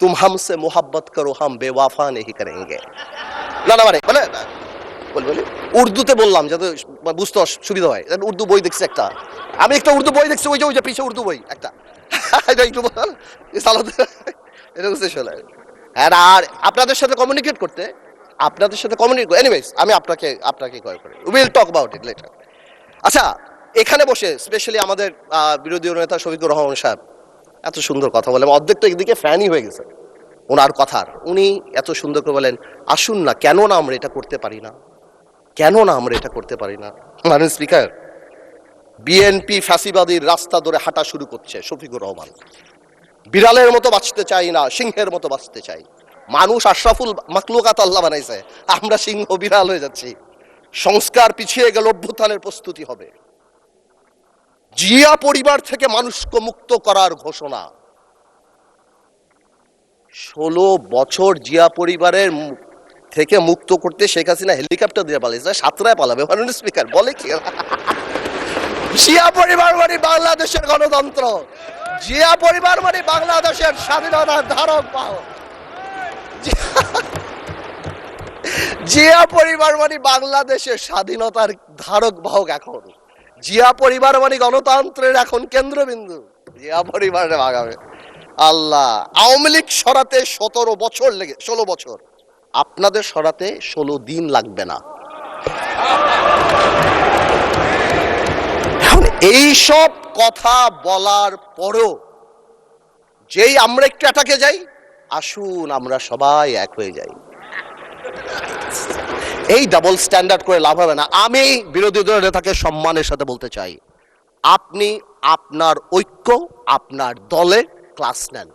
तुम हमसे मोहब्बत करो हम बेवफा नहीं करेंगे। না না মানে মানে বলি উর্দুতে বললাম যাতে বুঝতে সুবিধা হয়। উর্দু বই দেখছি একটা, আমি একটা উর্দু বই দেখছি, ওই যে পিছে উর্দু বই একটা এটা একটু বল এটা বুঝতে শোনা। হ্যাঁ, আর আপনাদের সাথে কমিউনিকেট করতে, এনিওয়েজ আমি আপনাকে কল করি, will talk about it later. আচ্ছা, এখানে বসে স্পেশালি আমাদের বিরোধী নেতা শফিকুর রহমান সাহেব এত সুন্দর কথা বলে, অর্ধেক তো একদিকে ফ্যানই হয়ে গেছে ওনার কথার। উনি এত সুন্দর করে বলেন, আসুন না, কেন না আমরা এটা করতে পারি না, কেন না আমরা এটা করতে পারি না। মাননীয় স্পিকার, বিএনপি ফ্যাসিবাদীর রাস্তা ধরে হাঁটা শুরু করছে শফিকুর রহমান। বিড়ালের মতো বাঁচতে চাই না, সিংহের মতো বাঁচতে চাই। মানুষ আশরাফুল মাখলুকাত আল্লাহ বানাইছে, আমরা সিংহ বিড়াল হয়ে যাচ্ছি। সংস্কার পিছিয়ে গেল, অভ্যুত্থানের প্রস্তুতি হবে। জিয়া পরিবার থেকে মানুষকে মুক্ত করার ঘোষণা। 16 বছর জিয়া পরিবারের থেকে মুক্ত করতে শেখ হাসিনা হেলিকপ্টার দিয়ে পালিয়েছে, সাতরায় পালাবে। মাননীয় স্পিকার বলে কি, জিয়া পরিবার মানে বাংলাদেশের গণতন্ত্র, জিয়া পরিবার মানে বাংলাদেশের স্বাধীনতার ধারক বাহক, জিয়া পরিবার মানে বাংলাদেশের স্বাধীনতার ধারক বাহক। এখন জিয়া পরিবার মানে গণতন্ত্রের এখন কেন্দ্রবিন্দু। জিয়া পরিবারে ভাগাবে আল্লাহ। আওয়ামী লীগ সরাতে 16 বছর লেগে, 16 বছর, আপনাদের সরাতে 16 দিন লাগবে না। এই সব কথা বলার পরও যেই আমরা একটু অ্যাটাকে যাই, আসুন আমরা সবাই এক হয়ে যাই, এই ডাবল স্ট্যান্ডার্ড করে লাভ হবে না। আমি বিরোধী দলের নেতাকে সম্মানের সাথে বলতে চাই, আপনি আপনার ঐক্য, আপনার দলে ক্লাস নেন।